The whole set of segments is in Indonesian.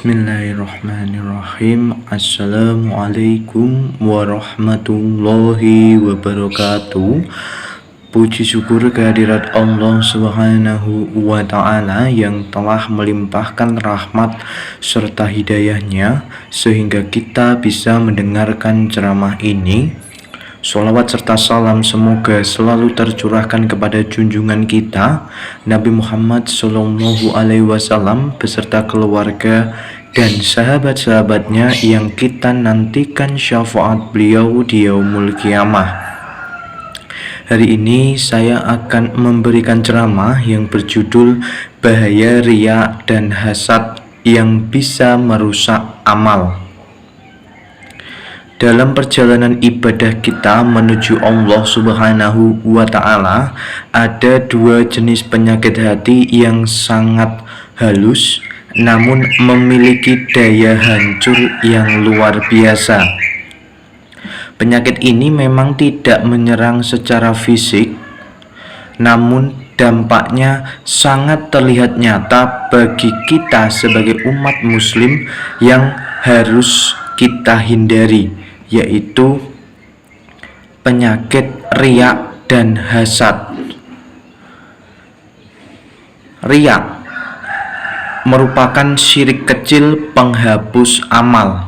Bismillahirrahmanirrahim. Assalamualaikum warahmatullahi wabarakatuh. Puji syukur kehadirat Allah Subhanahu wa Ta'ala yang telah melimpahkan rahmat serta hidayahnya sehingga kita bisa mendengarkan ceramah ini. Sholawat serta salam semoga selalu tercurahkan kepada junjungan kita Nabi Muhammad Sallallahu Alaihi Wasallam beserta keluarga dan sahabat-sahabatnya yang kita nantikan syafaat beliau di yaumul qiyamah. Hari ini saya akan memberikan ceramah yang berjudul Bahaya Riya dan Hasad yang bisa merusak amal. Dalam perjalanan ibadah kita menuju Allah Subhanahu wa Ta'ala, ada dua jenis penyakit hati yang sangat halus namun memiliki daya hancur yang luar biasa. Penyakit ini memang tidak menyerang secara fisik, namun dampaknya sangat terlihat nyata bagi kita sebagai umat muslim yang harus kita hindari, yaitu penyakit riya dan hasad. Riya merupakan syirik kecil penghapus amal.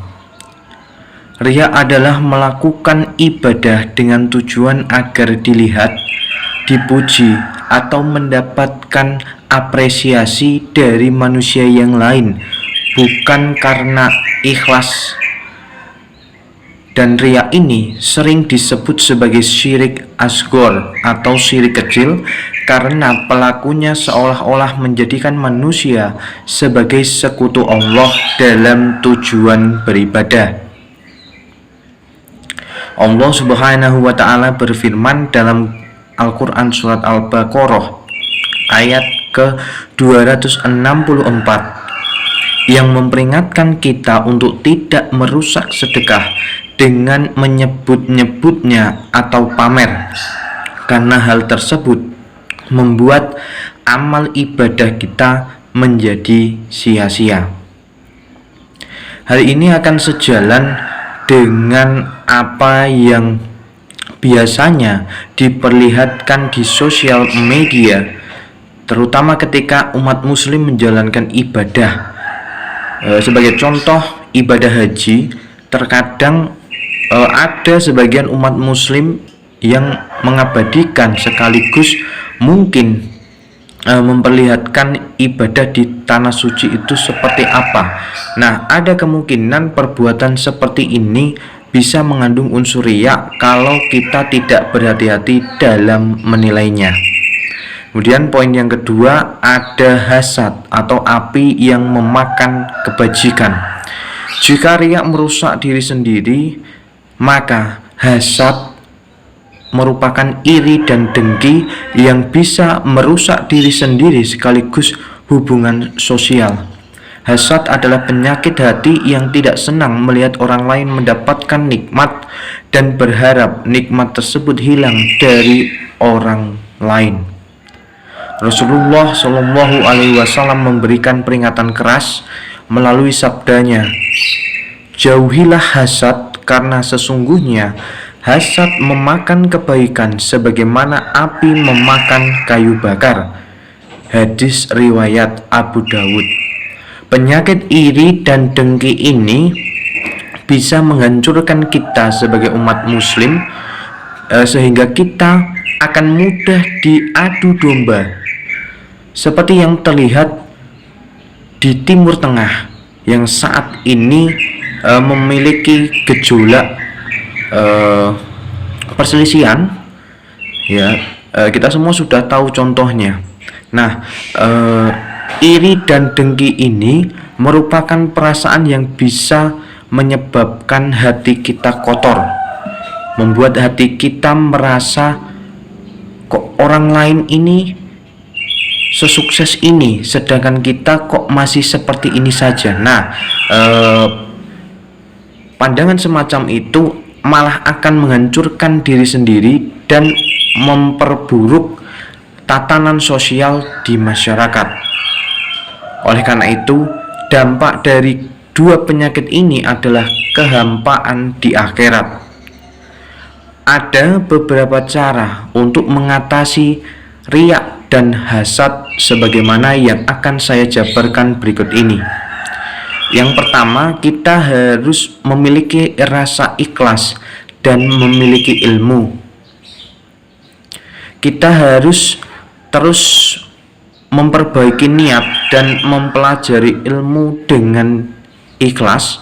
Riya adalah melakukan ibadah dengan tujuan agar dilihat, dipuji, atau mendapatkan apresiasi dari manusia yang lain, bukan karena ikhlas. Dan riya ini sering disebut sebagai syirik asghar atau syirik kecil karena pelakunya seolah-olah menjadikan manusia sebagai sekutu Allah dalam tujuan beribadah. Allah Subhanahu wa Ta'ala berfirman dalam Al-Quran surat Al-Baqarah ayat ke-264 yang memperingatkan kita untuk tidak merusak sedekah dengan menyebut-nyebutnya atau pamer, karena hal tersebut membuat amal ibadah kita menjadi sia-sia. Hal ini akan sejalan dengan apa yang biasanya diperlihatkan di sosial media, terutama ketika umat muslim menjalankan ibadah. Sebagai contoh, ibadah haji, terkadang ada sebagian umat muslim yang mengabadikan sekaligus mungkin memperlihatkan ibadah di tanah suci itu seperti apa. Nah, ada kemungkinan perbuatan seperti ini bisa mengandung unsur riya kalau kita tidak berhati-hati dalam menilainya. Kemudian poin yang kedua, ada hasad atau api yang memakan kebajikan. Jika riya merusak diri sendiri, maka hasad merupakan iri dan dengki yang bisa merusak diri sendiri sekaligus hubungan sosial. Hasad adalah penyakit hati yang tidak senang melihat orang lain mendapatkan nikmat dan berharap nikmat tersebut hilang dari orang lain. Rasulullah Shallallahu Alaihi Wasallam memberikan peringatan keras melalui sabdanya, "Jauhilah hasad, karena sesungguhnya hasad memakan kebaikan sebagaimana api memakan kayu bakar." Hadis riwayat Abu Dawud. Penyakit iri dan dengki ini bisa menghancurkan kita sebagai umat muslim, sehingga kita akan mudah diadu domba, seperti yang terlihat di Timur Tengah yang saat ini memiliki gejolak perselisihan. Kita semua sudah tahu contohnya. Nah, iri dan dengki ini merupakan perasaan yang bisa menyebabkan hati kita kotor, membuat hati kita merasa kok orang lain ini sesukses ini, sedangkan kita kok masih seperti ini saja. Nah, pandangan semacam itu malah akan menghancurkan diri sendiri dan memperburuk tatanan sosial di masyarakat. Oleh karena itu, dampak dari dua penyakit ini adalah kehampaan di akhirat. Ada beberapa cara untuk mengatasi riak dan hasad sebagaimana yang akan saya jabarkan berikut ini. Yang pertama, kita harus memiliki rasa ikhlas dan memiliki ilmu. Kita harus terus memperbaiki niat dan mempelajari ilmu dengan ikhlas,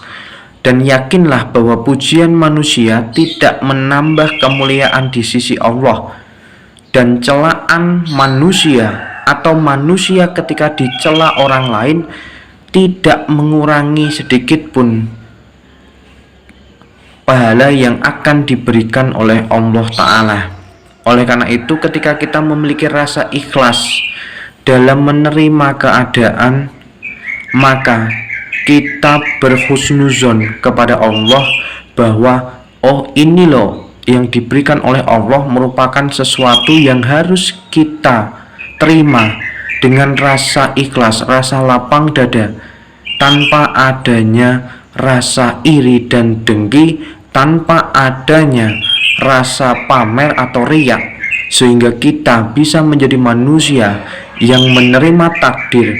dan yakinlah bahwa pujian manusia tidak menambah kemuliaan di sisi Allah, dan celaan manusia atau manusia ketika dicela orang lain tidak mengurangi sedikit pun pahala yang akan diberikan oleh Allah Ta'ala. Oleh karena itu, ketika kita memiliki rasa ikhlas dalam menerima keadaan, maka kita berhusnuzon kepada Allah bahwa oh, ini loh yang diberikan oleh Allah merupakan sesuatu yang harus kita terima dengan rasa ikhlas, rasa lapang dada, tanpa adanya rasa iri dan dengki, tanpa adanya rasa pamer atau riak, sehingga kita bisa menjadi manusia yang menerima takdir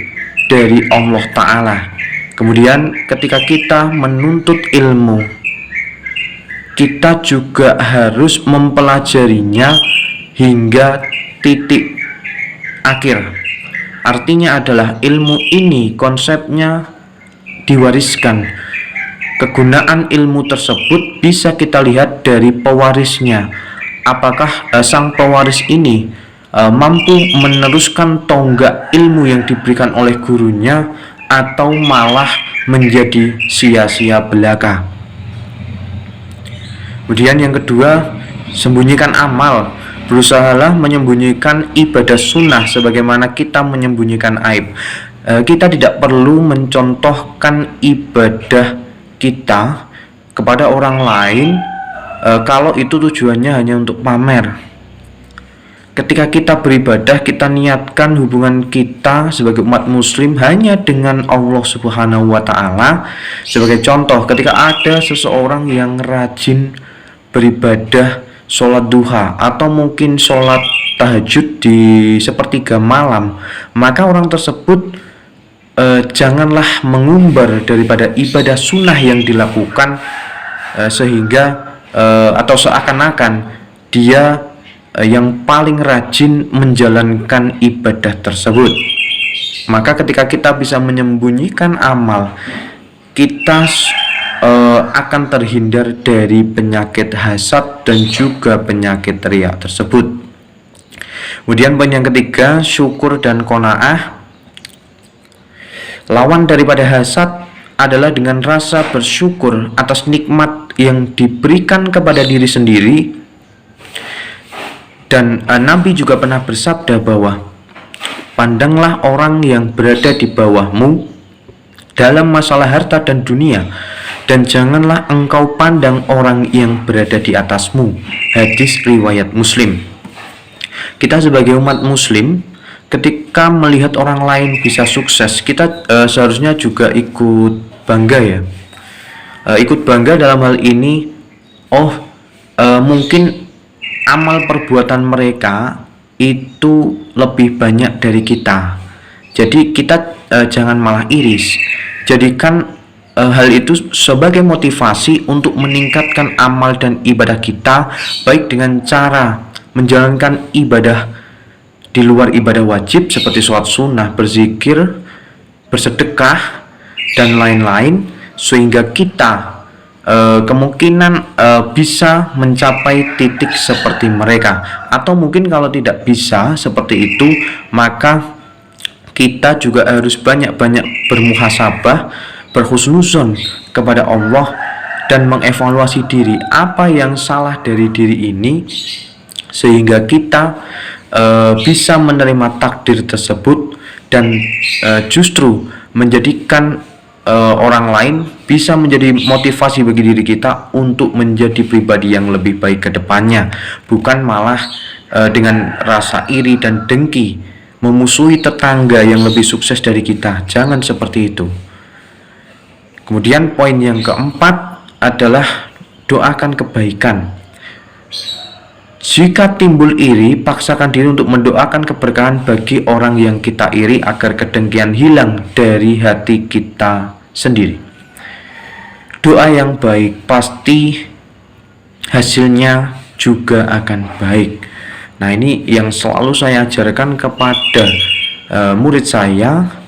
dari Allah Ta'ala. Kemudian ketika kita menuntut ilmu, kita juga harus mempelajarinya hingga titik akhir. Artinya adalah ilmu ini konsepnya diwariskan. Kegunaan ilmu tersebut bisa kita lihat dari pewarisnya. Apakah sang pewaris ini mampu meneruskan tonggak ilmu yang diberikan oleh gurunya, atau malah menjadi sia-sia belaka. Kemudian yang kedua, sembunyikan amal. Berusahalah menyembunyikan ibadah sunnah sebagaimana kita menyembunyikan aib. Kita tidak perlu mencontohkan ibadah kita kepada orang lain kalau itu tujuannya hanya untuk pamer. Ketika kita beribadah, kita niatkan hubungan kita sebagai umat muslim hanya dengan Allah Subhanahu wa Ta'ala. Sebagai contoh, ketika ada seseorang yang rajin beribadah sholat duha atau mungkin sholat tahajud di sepertiga malam, maka orang tersebut janganlah mengumbar daripada ibadah sunnah yang dilakukan, sehingga atau seakan-akan dia yang paling rajin menjalankan ibadah tersebut. Maka ketika kita bisa menyembunyikan amal, kita akan terhindar dari penyakit hasad dan juga penyakit riak tersebut. Kemudian poin yang ketiga, syukur dan qanaah. Lawan daripada hasad adalah dengan rasa bersyukur atas nikmat yang diberikan kepada diri sendiri. Dan Nabi juga pernah bersabda bahwa pandanglah orang yang berada di bawahmu dalam masalah harta dan dunia, dan janganlah engkau pandang orang yang berada di atasmu. Hadis riwayat Muslim. Kita sebagai umat muslim, ketika melihat orang lain bisa sukses, kita seharusnya juga ikut bangga ya. Ikut bangga dalam hal ini, mungkin amal perbuatan mereka itu lebih banyak dari kita. Jadi kita jangan malah iris. Jadikan hal itu sebagai motivasi untuk meningkatkan amal dan ibadah kita, baik dengan cara menjalankan ibadah di luar ibadah wajib seperti sholat sunnah, berzikir, bersedekah, dan lain-lain, sehingga kita kemungkinan bisa mencapai titik seperti mereka. Atau mungkin kalau tidak bisa seperti itu, maka kita juga harus banyak-banyak bermuhasabah, berhusnuzon kepada Allah, dan mengevaluasi diri apa yang salah dari diri ini, sehingga kita bisa menerima takdir tersebut dan justru menjadikan orang lain bisa menjadi motivasi bagi diri kita untuk menjadi pribadi yang lebih baik ke depannya, bukan malah dengan rasa iri dan dengki memusuhi tetangga yang lebih sukses dari kita. Jangan seperti itu. Kemudian poin yang keempat adalah doakan kebaikan. Jika timbul iri, paksakan diri untuk mendoakan keberkahan bagi orang yang kita iri agar kedengkian hilang dari hati kita sendiri. Doa yang baik pasti hasilnya juga akan baik. Nah, ini yang selalu saya ajarkan kepada murid saya,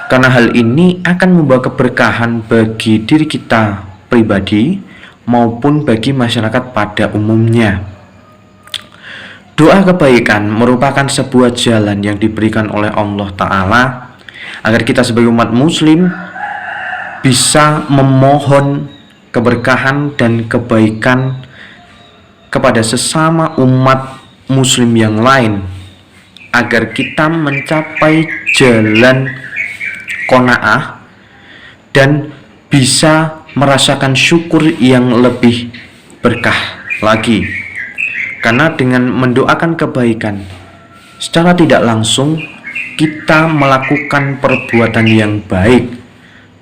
karena hal ini akan membawa keberkahan bagi diri kita pribadi maupun bagi masyarakat pada umumnya. Doa kebaikan merupakan sebuah jalan yang diberikan oleh Allah Ta'ala agar kita sebagai umat muslim bisa memohon keberkahan dan kebaikan kepada sesama umat muslim yang lain, agar kita mencapai jalan qanaah dan bisa merasakan syukur yang lebih berkah lagi. Karena dengan mendoakan kebaikan, secara tidak langsung kita melakukan perbuatan yang baik.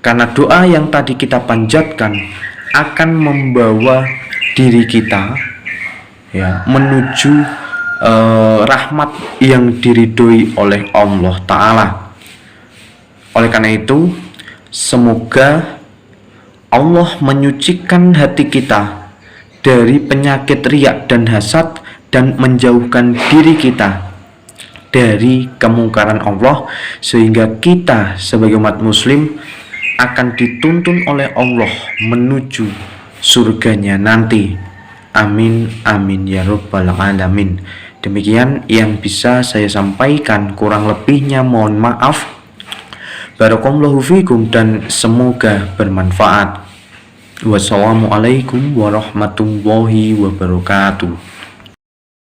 Karena doa yang tadi kita panjatkan akan membawa diri kita menuju rahmat yang diridhoi oleh Allah Ta'ala. Oleh karena itu, semoga Allah menyucikan hati kita dari penyakit riak dan hasad dan menjauhkan diri kita dari kemungkaran Allah, sehingga kita sebagai umat muslim akan dituntun oleh Allah menuju surganya nanti. Amin amin ya rabbal alamin. Demikian yang bisa saya sampaikan, kurang lebihnya mohon maaf. Barakallahu fikum dan semoga bermanfaat. Wassalamualaikum warahmatullahi wabarakatuh.